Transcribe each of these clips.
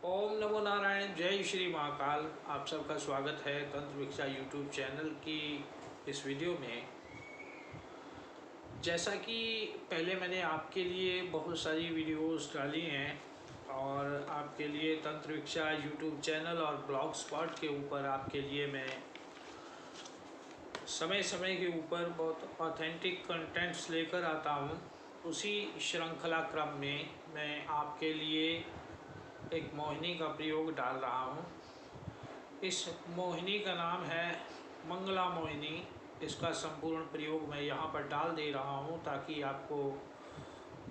ओम नमो नारायण। जय श्री महाकाल। आप सबका स्वागत है तंत्र भिक्षा यूट्यूब चैनल की इस वीडियो में। जैसा कि पहले मैंने आपके लिए बहुत सारी वीडियोस डाली हैं और आपके लिए तंत्र भिक्षा यूट्यूब चैनल और ब्लॉग स्पॉट के ऊपर आपके लिए मैं समय समय के ऊपर बहुत ऑथेंटिक कंटेंट्स लेकर आता हूँ। उसी श्रृंखला क्रम में मैं आपके लिए एक मोहिनी का प्रयोग डाल रहा हूँ। इस मोहिनी का नाम है मंगला मोहिनी। इसका संपूर्ण प्रयोग मैं यहाँ पर डाल दे रहा हूँ ताकि आपको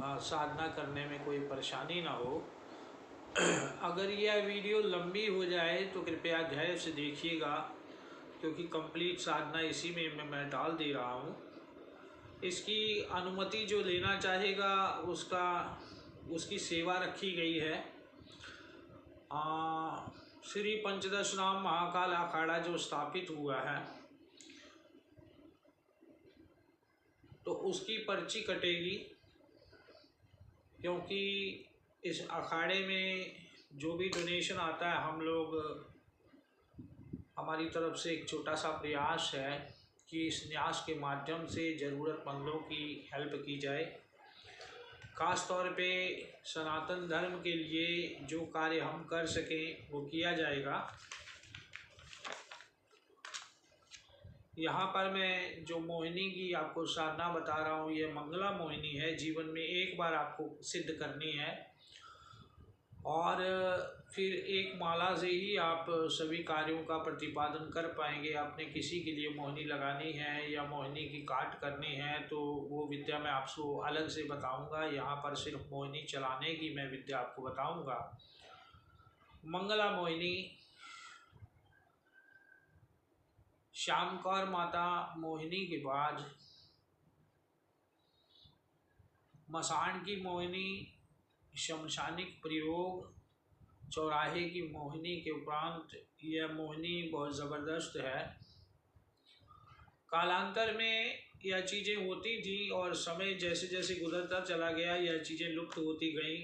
साधना करने में कोई परेशानी ना हो। अगर यह वीडियो लंबी हो जाए तो कृपया धैर्य से देखिएगा, क्योंकि कंप्लीट साधना इसी में मैं डाल दे रहा हूँ। इसकी अनुमति जो लेना चाहेगा उसकी सेवा रखी गई है। श्री पंचदश नाम महाकाल अखाड़ा जो स्थापित हुआ है, तो उसकी पर्ची कटेगी, क्योंकि इस अखाड़े में जो भी डोनेशन आता है हमारी तरफ से एक छोटा सा प्रयास है कि इस न्यास के माध्यम से ज़रूरतमंदों की हेल्प की जाए। ख़ास तौर पे सनातन धर्म के लिए जो कार्य हम कर सकें वो किया जाएगा। यहाँ पर मैं जो मोहिनी की आपको साधना बता रहा हूँ, ये मंगला मोहिनी है। जीवन में एक बार आपको सिद्ध करनी है और फिर एक माला से ही आप सभी कार्यों का प्रतिपादन कर पाएंगे। आपने किसी के लिए मोहिनी लगानी है या मोहिनी की काट करनी है तो वो विद्या मैं आपको अलग से बताऊंगा। यहाँ पर सिर्फ मोहिनी चलाने की मैं विद्या आपको बताऊंगा। मंगला मोहिनी श्याम कौर माता मोहिनी के बाद मसान की मोहिनी, शमशानिक प्रयोग, चौराहे की मोहिनी के उपरांत यह मोहिनी बहुत ज़बरदस्त है। कालांतर में यह चीज़ें होती थी और समय जैसे जैसे गुजरता चला गया यह चीज़ें लुप्त होती गई।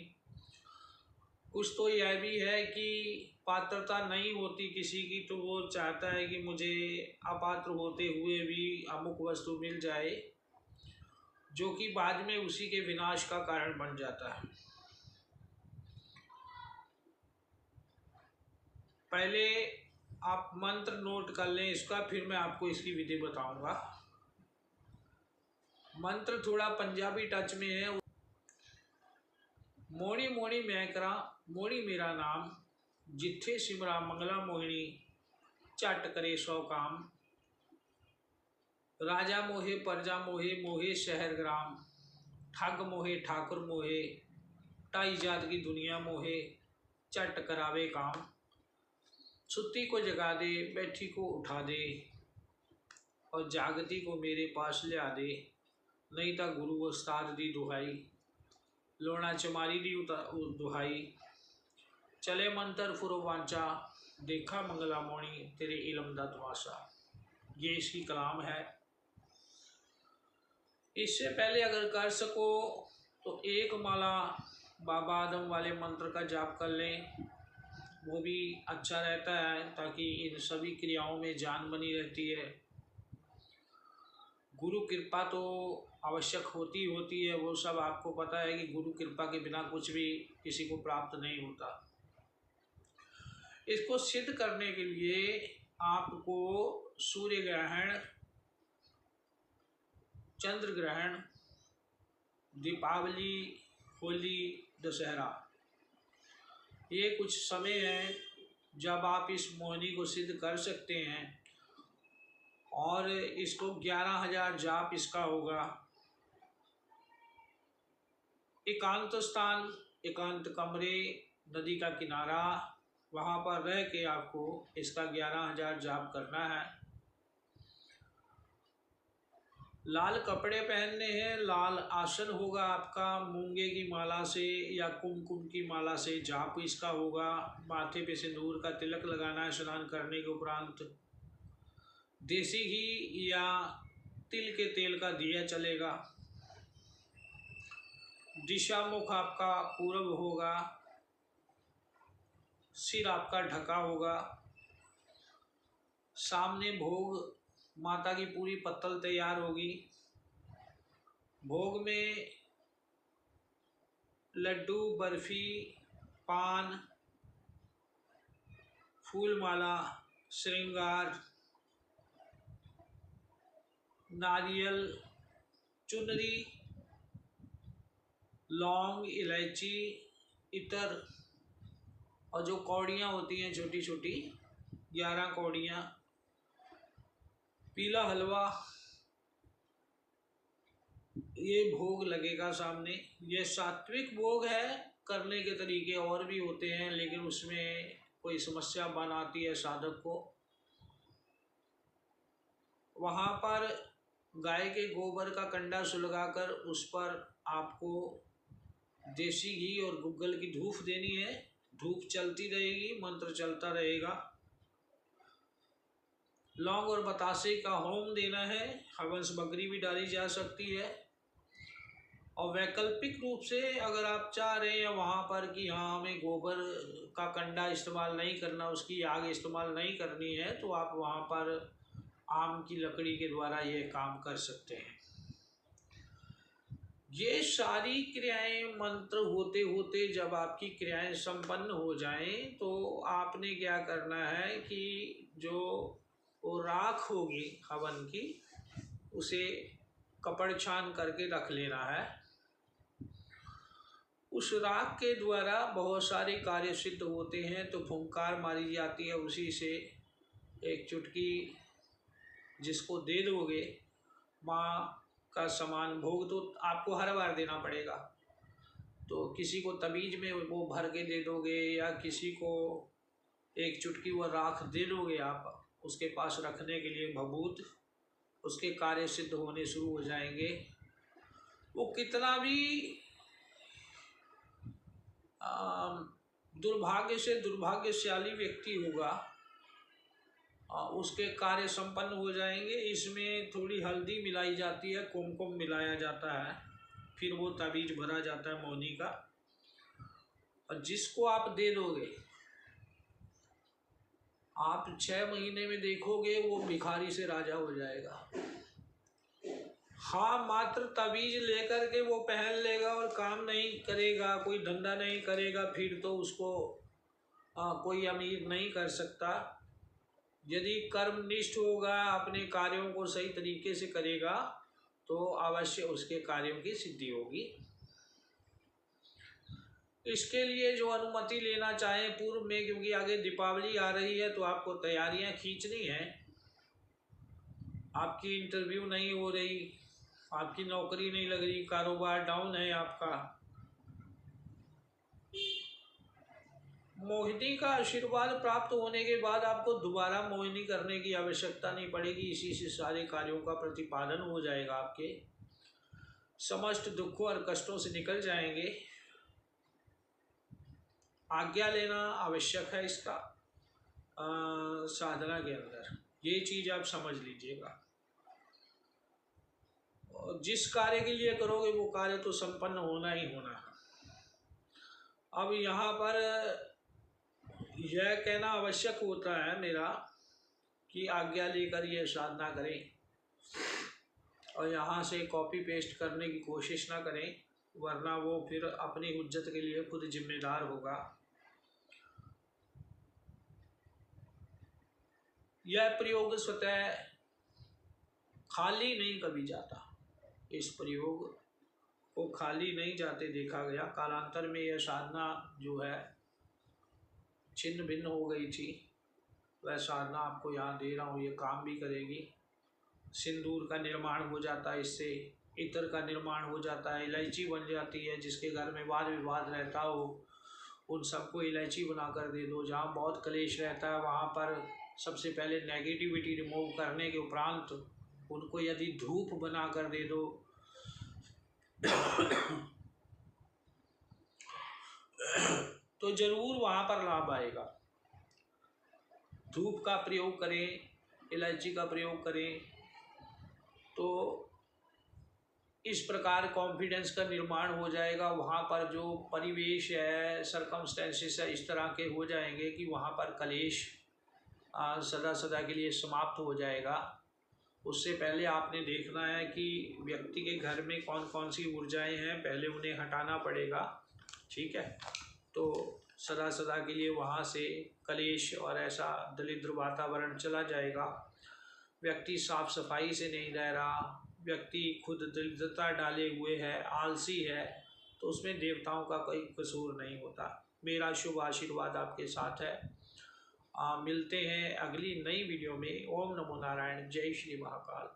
कुछ तो यह भी है कि पात्रता नहीं होती किसी की, तो वो चाहता है कि मुझे अपात्र होते हुए भी अमुक वस्तु मिल जाए, जो कि बाद में उसी के विनाश का कारण बन जाता है। पहले आप मंत्र नोट कर लें इसका, फिर मैं आपको इसकी विधि बताऊंगा। मंत्र थोड़ा पंजाबी टच में है। मोड़ी मोड़ी मैं करा मोड़ी मेरा नाम, जिथे सिमरा मंगला मोहिनी, झट करे सौ काम। राजा मोहे प्रजा मोहे, मोहे शहर ग्राम, ठग मोहे ठाकुर मोहे, ढाई जात की दुनिया मोहे, झट करावे काम। सुती को जगा दे, बैठी को उठा दे, और जागती को मेरे पास लिया दे। नहीं तो गुरु उस्ताद दी दुहाई, लोना चमारी दी दुहाई। चले मंत्र फुरो वांचा, देखा मंगला मोणी, तेरे इलम दा तमाशा। ये इसकी कलाम है। इससे पहले अगर कर सको तो एक माला बाबा आदम वाले मंत्र का जाप कर लें, वो भी अच्छा रहता है, ताकि इन सभी क्रियाओं में जान बनी रहती है। गुरु कृपा तो आवश्यक होती है, वो सब आपको पता है कि गुरु कृपा के बिना कुछ भी किसी को प्राप्त नहीं होता। इसको सिद्ध करने के लिए आपको सूर्य ग्रहण, चंद्र ग्रहण, दीपावली, होली, दशहरा, ये कुछ समय है जब आप इस मोहिनी को सिद्ध कर सकते हैं। और इसको 11,000 जाप इसका होगा। एकांत स्थान, एकांत कमरे, नदी का किनारा, वहाँ पर रह के आपको इसका 11,000 जाप करना है। लाल कपड़े पहनने हैं, लाल आसन होगा आपका, मूंगे की माला से या कुमकुम की माला से जाप इसका होगा। माथे पे सिंदूर का तिलक लगाना है स्नान करने के उपरांत। देसी घी या तिल के तेल का दिया चलेगा। दिशा मुख आपका पूर्व होगा। सिर आपका ढका होगा। सामने भोग माता की पूरी पत्तल तैयार होगी। भोग में लड्डू, बर्फी, पान, फूल माला, श्रृंगार, नारियल, चुनरी, लौंग, इलायची, इतर और जो कौड़ियाँ होती हैं छोटी छोटी, 11 कौड़ियाँ, पीला हलवा, ये भोग लगेगा सामने। ये सात्विक भोग है। करने के तरीके और भी होते हैं, लेकिन उसमें कोई समस्या बन आती है साधक को। वहाँ पर गाय के गोबर का कंडा सुलगाकर उस पर आपको देसी घी और गुग्गल की धूप देनी है। धूप चलती रहेगी, मंत्र चलता रहेगा। लौंग और बतासे का होम देना है। हवन सामग्री भी डाली जा सकती है। और वैकल्पिक रूप से अगर आप चाह रहे हैं वहाँ पर कि हाँ हमें गोबर का कंडा इस्तेमाल नहीं करना, उसकी आग इस्तेमाल नहीं करनी है, तो आप वहाँ पर आम की लकड़ी के द्वारा ये काम कर सकते हैं। ये सारी क्रियाएं मंत्र होते होते जब आपकी क्रियाएं संपन्न हो जाएं, तो आपने क्या करना है कि जो वो राख होगी हवन की, उसे कपड़ छान करके रख लेना है। उस राख के द्वारा बहुत सारे कार्य सिद्ध होते हैं। तो फुंकार मारी जाती है, उसी से एक चुटकी जिसको दे दोगे माँ का समान भोग तो आपको हर बार देना पड़ेगा। तो किसी को तबीज में वो भर के दे दोगे या किसी को एक चुटकी वो राख दे दोगे आप उसके पास रखने के लिए भभूत, उसके कार्य सिद्ध होने शुरू हो जाएंगे। वो कितना भी दुर्भाग्य से दुर्भाग्यशाली व्यक्ति होगा, उसके कार्य संपन्न हो जाएंगे। इसमें थोड़ी हल्दी मिलाई जाती है, कुमकुम मिलाया जाता है, फिर वो ताबीज भरा जाता है मौनी का। और जिसको आप दे दोगे, आप 6 महीने में देखोगे वो भिखारी से राजा हो जाएगा। हाँ, मात्र ताबीज लेकर के वो पहन लेगा और काम नहीं करेगा, कोई धंधा नहीं करेगा, फिर तो उसको कोई अमीर नहीं कर सकता। यदि कर्मनिष्ठ होगा, अपने कार्यों को सही तरीके से करेगा, तो अवश्य उसके कार्यों की सिद्धि होगी। इसके लिए जो अनुमति लेना चाहें पूर्व में, क्योंकि आगे दीपावली आ रही है, तो आपको तैयारियां खींचनी है। आपकी इंटरव्यू नहीं हो रही, आपकी नौकरी नहीं लग रही, कारोबार डाउन है आपका, मोहिनी का आशीर्वाद प्राप्त होने के बाद आपको दोबारा मोहिनी करने की आवश्यकता नहीं पड़ेगी। इसी से सारे कार्यों का प्रतिपादन हो जाएगा, आपके समस्त दुखों और कष्टों से निकल जाएंगे। आज्ञा लेना आवश्यक है इसका साधना के अंदर, ये चीज आप समझ लीजिएगा। और जिस कार्य के लिए करोगे वो कार्य तो संपन्न होना ही होना है। अब यहाँ पर यह कहना आवश्यक होता है मेरा कि आज्ञा लेकर ये साधना करें और यहाँ से कॉपी पेस्ट करने की कोशिश ना करें, वरना वो फिर अपनी हुज्जत के लिए खुद जिम्मेदार होगा। यह प्रयोग स्वतः खाली नहीं कभी जाता, इस प्रयोग को खाली नहीं जाते देखा गया। कालांतर में यह साधना जो है छिन्न भिन्न हो गई थी, वह साधना आपको यहाँ दे रहा हूँ, ये काम भी करेगी। सिंदूर का निर्माण हो जाता है इससे, इत्र का निर्माण हो जाता है, इलायची बन जाती है। जिसके घर में वाद विवाद रहता हो उन सबको इलायची बना कर दे दो। जहाँ बहुत कलेश रहता है वहाँ पर सबसे पहले नेगेटिविटी रिमूव करने के उपरांत उनको यदि धूप बना कर दे दो तो जरूर वहाँ पर लाभ आएगा। धूप का प्रयोग करें, इलायची का प्रयोग करें, तो इस प्रकार कॉन्फिडेंस का निर्माण हो जाएगा। वहाँ पर जो परिवेश है, सरकमस्टेंसेस है, इस तरह के हो जाएंगे कि वहाँ पर कलेश सदा सदा के लिए समाप्त हो जाएगा। उससे पहले आपने देखना है कि व्यक्ति के घर में कौन कौन सी ऊर्जाएं हैं, पहले उन्हें हटाना पड़ेगा। ठीक है, तो सदा सदा के लिए वहाँ से कलेश और ऐसा दरिद्र वातावरण चला जाएगा। व्यक्ति साफ सफाई से नहीं रह रहा, व्यक्ति खुद दरिद्रता डाले हुए है, आलसी है, तो उसमें देवताओं का कोई कसूर नहीं होता। मेरा शुभ आशीर्वाद आपके साथ है। मिलते हैं अगली नई वीडियो में। ओम नमो नारायण। जय श्री महाकाल।